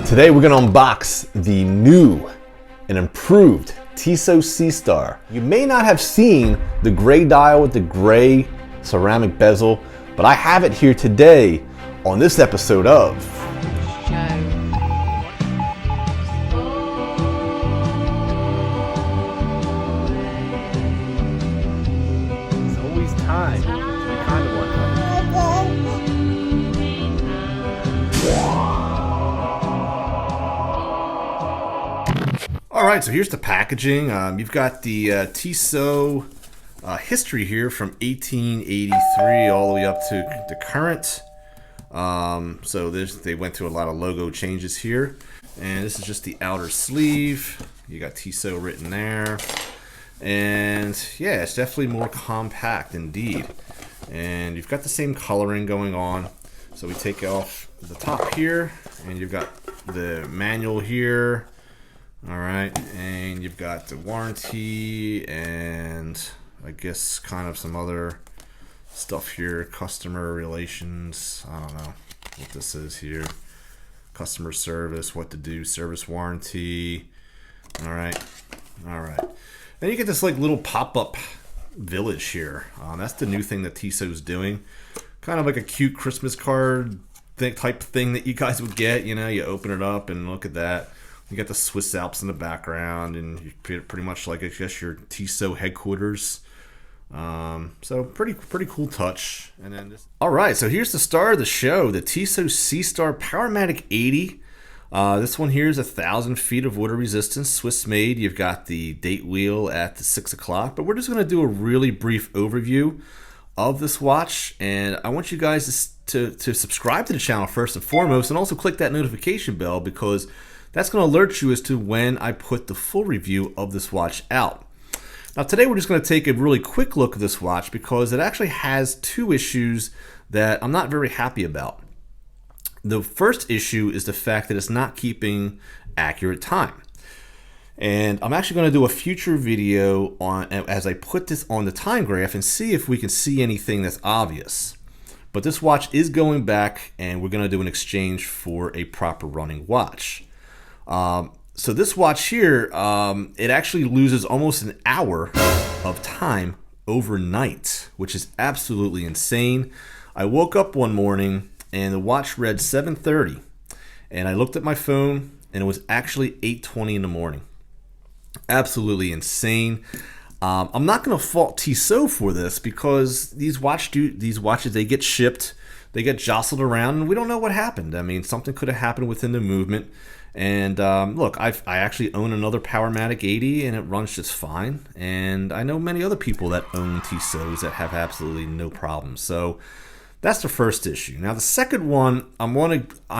Today we're going to unbox the new and improved Tissot Seastar. You may not have seen the gray dial with the gray ceramic bezel, but I have it here today on this episode of It's always time. We kind of want that. All right, so here's the packaging. You've got the Tissot history here from 1883 all the way up to the current. So they went through a lot of logo changes here. And this is just the outer sleeve. You got Tissot written there. And yeah, it's definitely more compact indeed. And you've got the same coloring going on. So we take off the top here, and you've got the manual here. All right, and you've got the warranty and I guess kind of some other stuff here, customer relations. I don't know what this is here. Customer service, what to do, service warranty. All right. Then you get this like little pop-up village here. That's the new thing that Tissot's doing. Kind of like a cute Christmas card type thing that you guys would get. You know, you open it up and look at that. You got the Swiss Alps in the background, and you pretty much like, I guess, your Tissot headquarters. So pretty cool touch. And then this. All right, so here's the star of the show, the Tissot Seastar Powermatic 80. This one here is 1,000 feet of water resistance, Swiss made. You've got the date wheel at the 6 o'clock, but we're just going to do a really brief overview of this watch, and I want you guys to subscribe to the channel first and foremost, and also click that notification bell, because that's going to alert you as to when I put the full review of this watch out. Now today we're just going to take a really quick look at this watch because it actually has two issues that I'm not very happy about. The first issue is the fact that it's not keeping accurate time. And I'm actually going to do a future video on as I put this on the time graph and see if we can see anything that's obvious. But this watch is going back, and we're going to do an exchange for a proper running watch. So this watch here, it actually loses almost an hour of time overnight, which is absolutely insane. I woke up one morning and the watch read 7:30, and I looked at my phone and it was actually 8:20 in the morning. Absolutely insane. I'm not going to fault Tissot for this because these watches, they get shipped, they get jostled around, and we don't know what happened. I mean, something could have happened within the movement. And look, I actually own another Powermatic 80, and it runs just fine. And I know many other people that own Tissots that have absolutely no problems. So that's the first issue. Now the second one, I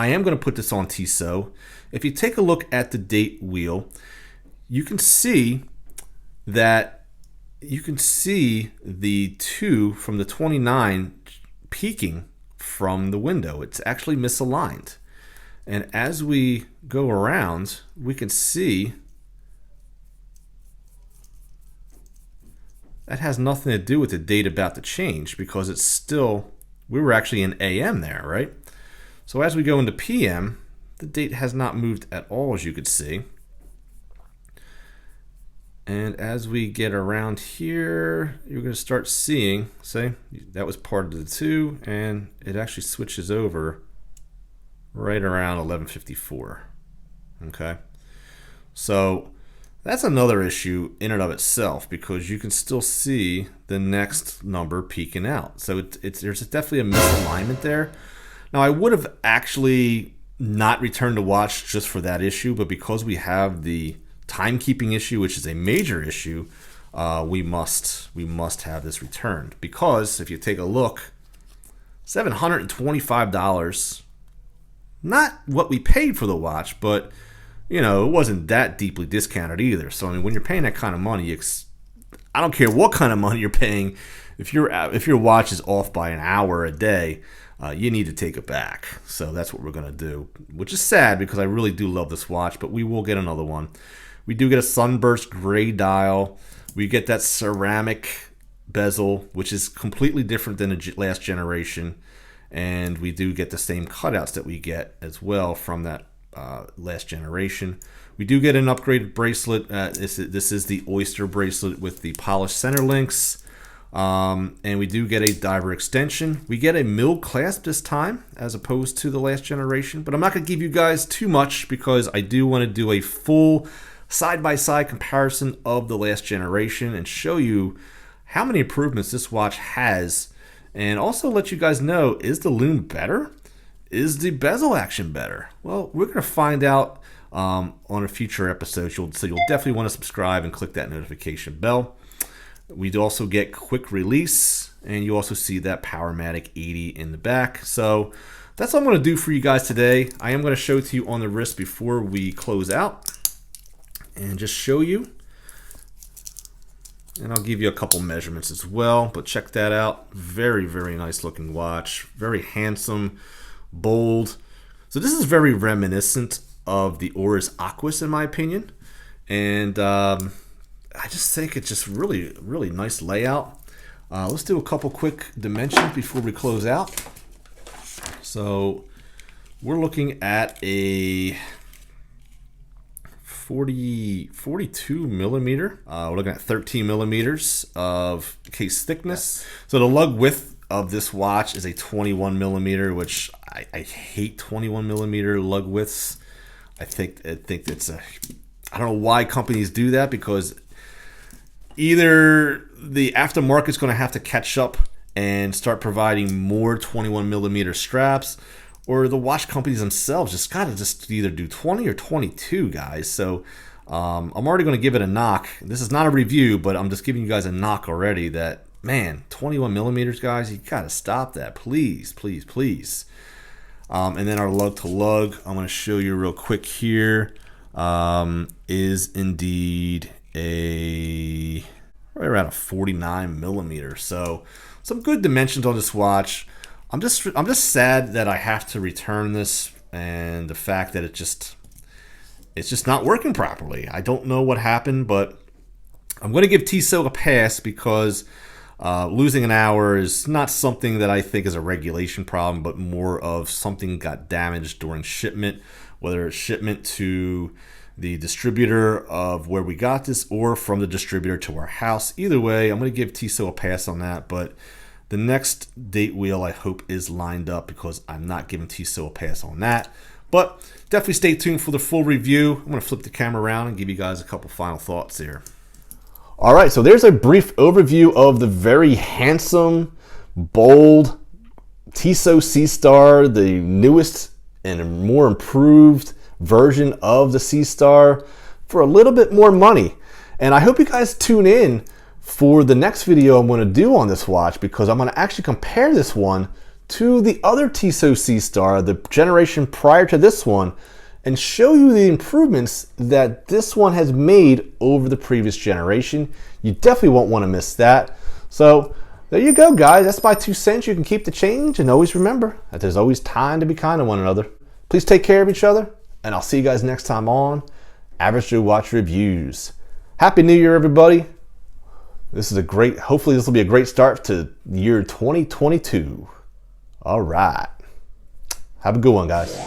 am going to put this on Tissot. If you take a look at the date wheel, you can see that the 2 from the 29 peeking from the window. It's actually misaligned. And as we go around, we can see that has nothing to do with the date about to change, because it's still, we were actually in AM there, right? So as we go into PM, the date has not moved at all, as you could see. And as we get around here, you're going to start seeing, say, that was part of the 2, and it actually switches over right around 11:54. Okay, so that's another issue in and of itself, because you can still see the next number peeking out. So there's definitely a misalignment there. Now I would have actually not returned the watch just for that issue, but because we have the timekeeping issue, which is a major issue, we must have this returned, because if you take a look, $725. Not what we paid for the watch, but you know, it wasn't that deeply discounted either. So I mean, when you're paying that kind of money, I don't care what kind of money you're paying. If your watch is off by an hour a day, you need to take it back. So that's what we're gonna do, which is sad because I really do love this watch. But we will get another one. We do get a sunburst gray dial. We get that ceramic bezel, which is completely different than the last generation. And we do get the same cutouts that we get as well from that last generation. We do get an upgraded bracelet. This is the Oyster bracelet with the polished center links. And we do get a diver extension. We get a milled clasp this time as opposed to the last generation. But I'm not going to give you guys too much because I do want to do a full side-by-side comparison of the last generation and show you how many improvements this watch has. And also let you guys know, is the lume better? Is the bezel action better? Well, we're going to find out on a future episode. So you'll definitely want to subscribe and click that notification bell. We do also get quick release, and you also see that Powermatic 80 in the back. So that's all I'm going to do for you guys today. I am going to show it to you on the wrist before we close out and just show you. And I'll give you a couple measurements as well, but check that out. Very, very nice looking watch. Very handsome, bold. So this is very reminiscent of the Oris Aquis in my opinion. And I just think it's just really, really nice layout. Let's do a couple quick dimensions before we close out. So we're looking at a 42 millimeter. We're looking at 13 millimeters of case thickness. So the lug width of this watch is a 21 millimeter, which I hate 21 millimeter lug widths. I think it's a, I don't know why companies do that, because either the aftermarket's going to have to catch up and start providing more 21 millimeter straps, or the watch companies themselves just gotta just either do 20 or 22, guys. So I'm already going to give it a knock. This is not a review, but I'm just giving you guys a knock already that, man, 21 millimeters, guys, you gotta stop that, please, please, please. And then our lug to lug, I'm going to show you real quick here, is indeed a right around a 49 millimeter. So some good dimensions on this watch. I'm just sad that I have to return this, and the fact that it's just not working properly. I don't know what happened, but I'm going to give Tissot a pass because losing an hour is not something that I think is a regulation problem, but more of something got damaged during shipment, whether it's shipment to the distributor of where we got this or from the distributor to our house. Either way, I'm going to give Tissot a pass on that, but the next date wheel I hope is lined up because I'm not giving Tissot a pass on that. But definitely stay tuned for the full review. I'm going to flip the camera around and give you guys a couple final thoughts here. All right, so there's a brief overview of the very handsome, bold Tissot Seastar, the newest and more improved version of the Seastar for a little bit more money. And I hope you guys tune in for the next video I'm going to do on this watch, because I'm going to actually compare this one to the other Tissot Seastar, the generation prior to this one, and show you the improvements that this one has made over the previous generation. You definitely won't want to miss that. So there you go, guys. That's my 2 cents. You can keep the change, and always remember that there's always time to be kind to one another. Please take care of each other, and I'll see you guys next time on Average Joe Watch Reviews. Happy New Year, everybody. Hopefully this will be a great start to year 2022. All right. Have a good one, guys.